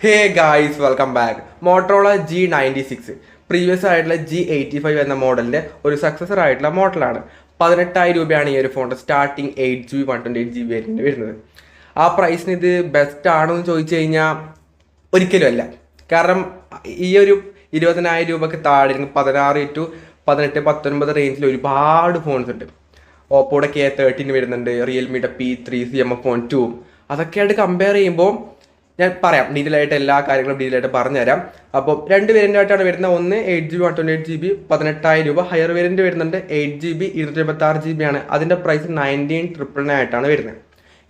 Hey guys, welcome back. Motorola G96 previous ആയിട്ടുള്ള G85 എന്ന മോഡലിന്റെ ഒരു സക്സസർ ആയിട്ടുള്ള മോഡലാണ്. 18,000 രൂപയാണ് ഈ ഒരു ഫോണിന്റെ സ്റ്റാർട്ടിങ് 8GB 128GB വേരിയന്റ് വരുന്നത്. ആ പ്രൈസിന് ഇത് ബെസ്റ്റ് ആണോ എന്ന് ചോദിച്ചു കഴിഞ്ഞാൽ ഒരിക്കലും അല്ല. കാരണം ഈ ഒരു 20,000 രൂപക്ക് താഴെ 16 to 18, 19 റേഞ്ചിൽ ഒരുപാട് ഫോൺസ് ഉണ്ട്. ഓപ്പോയുടെ K13 വരുന്നുണ്ട്, റിയൽമിയുടെ P3, CMF Phone 2. അതൊക്കെയായിട്ട് കമ്പയർ ചെയ്യുമ്പോൾ ഞാൻ പറയാം, ഡീറ്റെയിൽ ആയിട്ട് എല്ലാ കാര്യങ്ങളും ഡീറ്റെയിൽ ആയിട്ട് പറഞ്ഞുതരാം. അപ്പോൾ രണ്ട് വേരിയൻ്റ് ആയിട്ടാണ് വരുന്നത്. ഒന്ന് 8GB 128GB 18,000 രൂപ, ഹയർ വേരിയന്റ് വരുന്നുണ്ട് 8GB 256GB ആണ്. അതിൻ്റെ പ്രൈസ് 19,999 ആയിട്ടാണ് വരുന്നത്.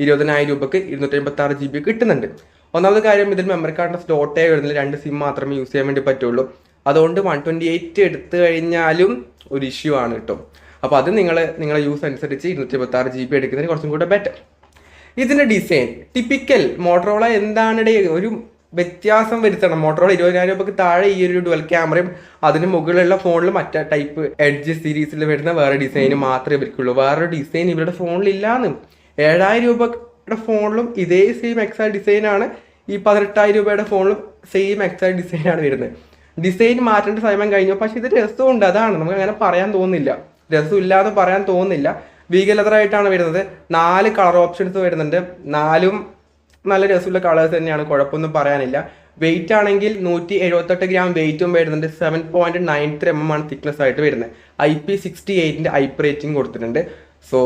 20,000 രൂപക്ക് 256GB കിട്ടുന്നുണ്ട്. ഒന്നാമത്തെ കാര്യം, ഇതിൽ മെമ്മറി കാർഡിൻ്റെ സ്ലോട്ടേ വരുന്നില്ല, 2 സിം മാത്രമേ യൂസ് ചെയ്യാൻ വേണ്ടി പറ്റുള്ളൂ. അതുകൊണ്ട് 128 എടുത്തു കഴിഞ്ഞാലും ഒരു ഇഷ്യൂ ആണ് കേട്ടോ. അപ്പോൾ അത് നിങ്ങളെ യൂസ് അനുസരിച്ച് 256GB എടുക്കുന്നതിന് കുറച്ചും കൂടെ ബെറ്റർ. ഇതിൻ്റെ ഡിസൈൻ ടിപ്പിക്കൽ മോട്ടറോള എന്താണ് ഒരു വ്യത്യാസം വരുത്തണം. മോട്ടറോള 20,000 രൂപയ്ക്ക് താഴെ ഈ ഒരു ഡുവൽ ക്യാമറയും അതിന് മുകളിലുള്ള ഫോണിൽ മറ്റേ ടൈപ്പ് എഡ്ജ് സീരീസിൽ വരുന്ന വേറെ ഡിസൈന് മാത്രമേ ഇവർക്കുള്ളൂ. വേറൊരു ഡിസൈൻ ഇവരുടെ ഫോണിൽ ഇല്ലാന്ന്. 7,000 രൂപയുടെ ഫോണിലും ഇതേ സെയിം എക്സാക്ട് ഡിസൈനാണ്, ഈ 18,000 രൂപയുടെ ഫോണിലും സെയിം എക്സാക്ട് ഡിസൈനാണ് വരുന്നത്. ഡിസൈൻ മാറ്റേണ്ട സമയം കഴിഞ്ഞു, പക്ഷെ ഇത് രസമുണ്ട്. അതാണ് നമുക്ക് അങ്ങനെ പറയാൻ തോന്നുന്നില്ല, രസമില്ലാതെ പറയാൻ തോന്നുന്നില്ല. വീഗൽ ലെതർ ആയിട്ടാണ് വരുന്നത്. 4 കളർ ഓപ്ഷൻസ് വരുന്നുണ്ട്. 4ഉം നല്ല രസമുള്ള കളേഴ്സ് തന്നെയാണ്, കുഴപ്പമൊന്നും പറയാനില്ല. വെയിറ്റ് ആണെങ്കിൽ 178 ഗ്രാം വെയിറ്റും വരുന്നുണ്ട്. 7.93 mm ആണ് തിക്നെസ് ആയിട്ട് വരുന്നത്. IP68 IP റേറ്റിംഗ് കൊടുത്തിട്ടുണ്ട്. സോ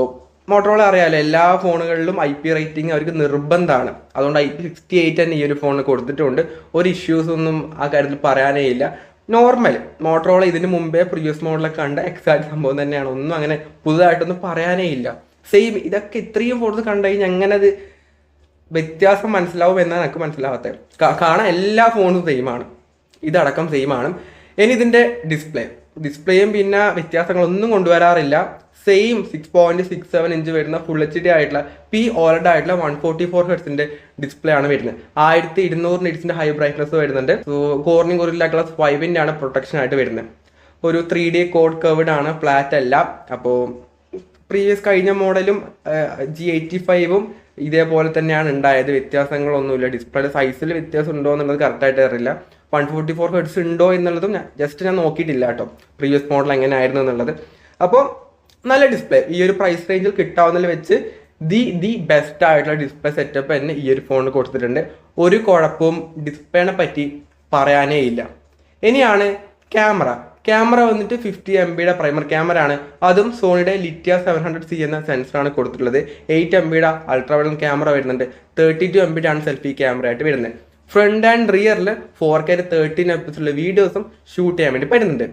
മോട്ടറോള അറിയാമല്ലോ, എല്ലാ ഫോണുകളിലും IP റേറ്റിംഗ് അവർക്ക് നിർബന്ധമാണ്. അതുകൊണ്ട് IP68 തന്നെ ഈ ഒരു ഫോണിന് കൊടുത്തിട്ടുണ്ട്. ഒരു ഇഷ്യൂസ് ഒന്നും ആ കാര്യത്തിൽ പറയാനേ ഇല്ല. നോർമൽ മോട്ടറോള ഇതിന് മുമ്പേ പ്രീവിയസ് മോഡലൊക്കെ കണ്ട എക്സാക്ട് സംഭവം തന്നെയാണ്. ഒന്നും അങ്ങനെ പുതുതായിട്ടൊന്നും പറയാനേ ഇല്ല. സെയിം ഇതൊക്കെ ഇത്രയും ഫോട്ടോസ് കണ്ടു കഴിഞ്ഞാൽ അങ്ങനെ അത് വ്യത്യാസം മനസ്സിലാവും എന്നാണ് എനിക്ക് മനസ്സിലാവാത്തത്. കാണാൻ എല്ലാ ഫോണും സെയിമാണ്, ഇതടക്കം സെയിമാണ്. ഇനി ഇതിൻ്റെ ഡിസ്പ്ലേയും പിന്നെ വ്യത്യാസങ്ങളൊന്നും കൊണ്ടുവരാറില്ല. സെയിം 6.67 ഇഞ്ച് വരുന്ന ഫുൾ HD ആയിട്ടുള്ള OLED ആയിട്ടുള്ള 144 ഹെർട്സിന്റെ ഡിസ്പ്ലേ ആണ് വരുന്നത്. 1200 നിറ്റ്സിന്റെ ഹൈ ബ്രൈറ്റ്നസ് വരുന്നുണ്ട്. കോർണിംഗ് ഗൊറില്ല ഗ്ലാസ് 5 ആണ് പ്രൊട്ടക്ഷൻ ആയിട്ട് വരുന്നത്. ഒരു 3D കോഡ് കർവ്ഡ് ആണ്, ഫ്ലാറ്റ് അല്ല. അപ്പോൾ പ്രീവിയസ് കഴിഞ്ഞ മോഡലും G85ഉം ഇതേപോലെ തന്നെയാണ് ഉണ്ടായത്. വ്യത്യാസങ്ങളൊന്നുമില്ല. ഡിസ്പ്ലേയുടെ സൈസിൽ വ്യത്യാസം ഉണ്ടോ എന്നുള്ളത് കറക്റ്റായിട്ട് അറിയില്ല. 144 ഹെർട്സ് ഉണ്ടോ എന്നുള്ളതും ജസ്റ്റ് ഞാൻ നോക്കിയിട്ടില്ല കേട്ടോ, പ്രീവിയസ് മോഡൽ എങ്ങനെയായിരുന്നു എന്നുള്ളത്. അപ്പോൾ നല്ല ഡിസ്പ്ലേ ഈ ഒരു പ്രൈസ് റേഞ്ചിൽ കിട്ടാവുന്നതിൽ വെച്ച് ദി ബെസ്റ്റ് ആയിട്ടുള്ള ഡിസ്പ്ലേ സെറ്റപ്പ് തന്നെ ഈ ഒരു ഫോണിൽ കൊടുത്തിട്ടുണ്ട്. ഒരു കുഴപ്പവും ഡിസ്പ്ലേനെ പറ്റി പറയാനേ ഇല്ല. ഇനിയാണ് ക്യാമറ വന്നിട്ട് 50 MB പ്രൈമർ ക്യാമറ ആണ്. അതും സോണിയുടെ ലിറ്റിയ 700C എന്ന സെൻസറാണ് കൊടുത്തിട്ടുള്ളത്. 8 MB അൾട്രാ വൈഡ് ക്യാമറ വരുന്നുണ്ട്. 32 MB ആണ് സെൽഫി ക്യാമറ ആയിട്ട് വരുന്നത്. ഫ്രണ്ട് ആൻഡ് റിയറിൽ 4K 13 FPS ഉള്ള വീഡിയോസും ഷൂട്ട് ചെയ്യാൻ വേണ്ടി പറ്റുന്നുണ്ട്.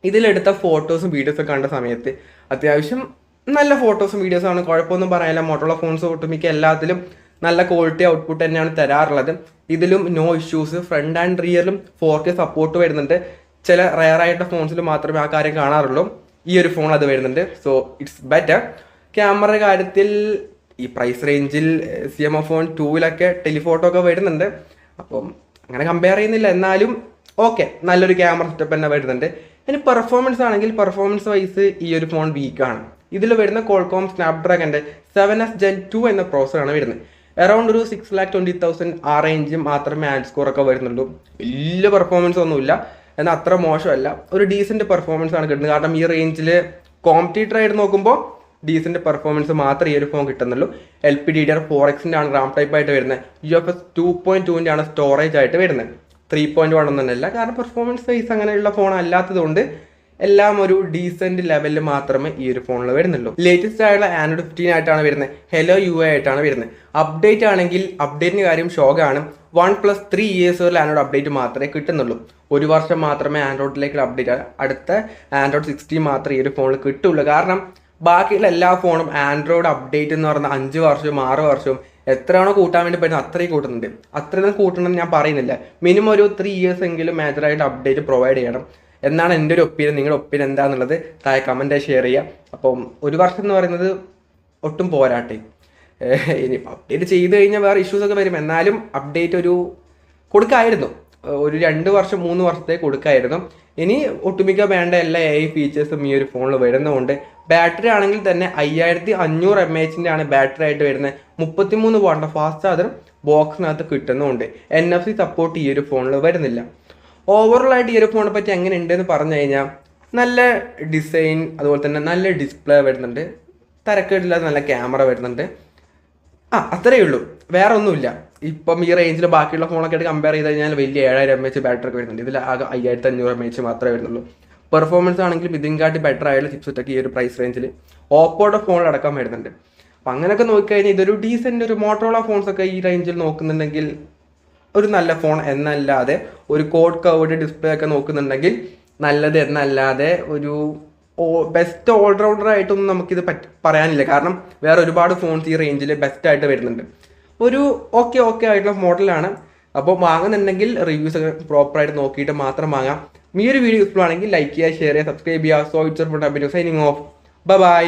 ഇതിലെടുത്ത ഫോട്ടോസും വീഡിയോസും കണ്ട സമയത്ത് അത്യാവശ്യം നല്ല ഫോട്ടോസും വീഡിയോസുമാണ്, കുഴപ്പമൊന്നും പറയാനില്ല. മോട്ടോറോള ഫോൺസ് ഒട്ടുമിക്ക എല്ലാത്തിലും നല്ല ക്വാളിറ്റി ഔട്ട്പുട്ട് തന്നെയാണ് തരാറുള്ളത്. ഇതിലും നോ ഇഷ്യൂസ്. ഫ്രണ്ട് ആൻഡ് റിയറിലും 4K സപ്പോർട്ട് വരുന്നുണ്ട്. ചില റെയർ ആയിട്ട് ഫോൺസിൽ മാത്രമേ ആ കാര്യം കാണാറുള്ളൂ. ഈ ഒരു ഫോൺ അത് വരുന്നുണ്ട്. So it's better. ക്യാമറ കാര്യത്തിൽ ഈ പ്രൈസ് റേഞ്ചിൽ CMF Phone 2 ടെലിഫോട്ടോ ഒക്കെ വരുന്നുണ്ട്. അപ്പം അങ്ങനെ കമ്പയർ ചെയ്യുന്നില്ല, എന്നാലും ഓക്കെ, നല്ലൊരു ക്യാമറ സെറ്റപ്പ് തന്നെ വരുന്നുണ്ട്. ഇനി പെർഫോമൻസ് ആണെങ്കിൽ പെർഫോമൻസ് വൈസ് ഈ ഒരു ഫോൺ വീക്കാണ്. ഇതിൽ വരുന്ന Qualcomm Snapdragonന്റെ 7S Gen 2 എന്ന പ്രോസറാണ് വരുന്നത്. അറൗണ്ട് ഒരു 6,20,000 ആ റേഞ്ച് മാത്രമേ ആഡ് സ്കോർ ഒക്കെ വരുന്നുള്ളൂ. വലിയ പെർഫോമൻസ് ഒന്നുമില്ല, എന്നാൽ അത്ര മോശമല്ല. ഒരു ഡീസൻറ്റ് പെർഫോമൻസ് ആണ് കിട്ടുന്നത്. കാരണം ഈ റേഞ്ചിൽ കോമ്പറ്റീറ്റർ ആയിട്ട് നോക്കുമ്പോൾ ഡീസൻറ്റ് പെർഫോമൻസ് മാത്രമേ ഈ ഒരു ഫോൺ കിട്ടുന്നുള്ളൂ. LPDDR4X ആണ് റാം ടൈപ്പ് ആയിട്ട് വരുന്നത്. UFS 2.2 ആണ് സ്റ്റോറേജ് ആയിട്ട് വരുന്നത്. 3.1 ഒന്നല്ല. കാരണം പെർഫോമൻസ് വൈസ് അങ്ങനെയുള്ള ഫോൺ അല്ലാത്തതുകൊണ്ട് എല്ലാം ഒരു ഡീസൻറ്റ് ലെവലിൽ മാത്രമേ ഈ ഒരു ഫോണിൽ വരുന്നുള്ളൂ. ലേറ്റസ്റ്റ് ആയിട്ടുള്ള Android 15 ആയിട്ടാണ് വരുന്നത്. Hello UI ആയിട്ടാണ് വരുന്നത്. അപ്ഡേറ്റ് ആണെങ്കിൽ അപ്ഡേറ്റിൻ്റെ കാര്യം ഷോക്കാണ്. 1+ 3 years ആൻഡ്രോയിഡ് അപ്ഡേറ്റ് മാത്രമേ കിട്ടുന്നുള്ളൂ. 1 വർഷം മാത്രമേ ആൻഡ്രോയിഡിലേക്ക് അപ്ഡേറ്റ് അടുത്ത Android 16 മാത്രമേ ഈ ഒരു ഫോണിൽ കിട്ടുള്ളൂ. കാരണം ബാക്കിയുള്ള എല്ലാ ഫോണും ആൻഡ്രോയിഡ് അപ്ഡേറ്റ് എന്ന് പറഞ്ഞാൽ 5 വർഷവും 6 വർഷവും എത്രയാണോ കൂട്ടാൻ വേണ്ടി പറ്റുന്നത് അത്രയും കൂട്ടുന്നുണ്ട്. അത്രയും കൂട്ടണമെന്ന് ഞാൻ പറയുന്നില്ല. മിനിമം ഒരു 3 years എങ്കിലും മേജറായിട്ട് അപ്ഡേറ്റ് പ്രൊവൈഡ് ചെയ്യണം എന്നാണ് എൻ്റെ ഒരു ഒപ്പീനിയൻ. നിങ്ങളുടെ ഒപ്പീനിയൻ എന്താണെന്നുള്ളത് താഴെ കമൻറ്റായി ഷെയർ ചെയ്യുക. അപ്പം 1 വർഷം എന്ന് പറയുന്നത് ഒട്ടും പോരാട്ടെ. ഇനി അപ്ഡേറ്റ് ചെയ്ത് കഴിഞ്ഞാൽ വേറെ ഇഷ്യൂസൊക്കെ വരും. എന്നാലും അപ്ഡേറ്റ് ഒരു കൊടുക്കായിരുന്നു, ഒരു 2 വർഷം 3 വർഷത്തേക്ക് കൊടുക്കായിരുന്നു. ഇനി ഒട്ടുമിക്ക വേണ്ട എല്ലാ AI ഫീച്ചേഴ്സും ഈ ഒരു ഫോണിൽ വരുന്നതുകൊണ്ട് ബാറ്ററി ആണെങ്കിൽ തന്നെ 5500 mAh ആണ് ബാറ്ററി ആയിട്ട് വരുന്നത്. 33 വാട്ടിൻ്റെ ഫാസ്റ്റ് ചാർജറും ബോക്സിനകത്ത് കിട്ടുന്നുമുണ്ട്. NFC സപ്പോർട്ട് ഈ ഒരു ഫോണിൽ വരുന്നില്ല. ഓവറോൾ ആയിട്ട് ഈ ഒരു ഫോണിനെ പറ്റി എങ്ങനെ ഉണ്ടെന്ന് പറഞ്ഞു കഴിഞ്ഞാൽ നല്ല ഡിസൈൻ, അതുപോലെ തന്നെ നല്ല ഡിസ്പ്ലേ വരുന്നുണ്ട്, തരക്കേടില്ലാതെ നല്ല ക്യാമറ വരുന്നുണ്ട്. അത്രയേ ഉള്ളൂ, വേറെ ഒന്നുമില്ല. ഇപ്പം ഈ റേഞ്ചിൽ ബാക്കിയുള്ള ഫോണൊക്കെ ആയിട്ട് കമ്പയർ ചെയ്ത് കഴിഞ്ഞാൽ വലിയ 7000 mAh ബാറ്ററി ഒക്കെ വരുന്നുണ്ട്. ഇതിൽ ആകെ 5500 mAh മാത്രമേ വരുന്നുള്ളൂ. പെർഫോമൻസ് ആണെങ്കിലും ഇതിൻകാട്ടി ബെറ്റർ ആയുള്ള ചിപ്സെറ്റൊക്കെ ഈ ഒരു പ്രൈസ് റേഞ്ചിൽ ഓപ്പോയുടെ ഫോണിലടക്കം വരുന്നുണ്ട്. അപ്പം അങ്ങനെയൊക്കെ നോക്കിക്കഴിഞ്ഞാൽ ഇതൊരു ഡീസൻറ്റ് ഒരു മോട്ടോറോള ഫോൺസൊക്കെ ഈ റേഞ്ചിൽ നോക്കുന്നുണ്ടെങ്കിൽ ഒരു നല്ല ഫോൺ എന്നല്ലാതെ, ഒരു കോഡ് കവേർഡ് ഡിസ്പ്ലേ ഒക്കെ നോക്കുന്നുണ്ടെങ്കിൽ നല്ലത് എന്നല്ലാതെ ഒരു ബെസ്റ്റ് ഓൾറൗണ്ടർ ആയിട്ടൊന്നും നമുക്കിത് പറയാനില്ല. കാരണം വേറെ ഒരുപാട് ഫോൺസ് ഈ റേഞ്ചിൽ ബെസ്റ്റ് ആയിട്ട് വരുന്നുണ്ട്. ഒരു ഓക്കെ ആയിട്ടുള്ള മോഡലാണ്. അപ്പോൾ വാങ്ങുന്നുണ്ടെങ്കിൽ റിവ്യൂസ് ഒക്കെ പ്രോപ്പറായിട്ട് നോക്കിയിട്ട് മാത്രം വാങ്ങാം. ഈ ഒരു വീഡിയോ യൂസ്ഫുൾ ആണെങ്കിൽ ലൈക്ക് ചെയ്യുക, ഷെയർ ചെയ്യുക, സബ്സ്ക്രൈബ് ചെയ്യുക. So it's signing off. By.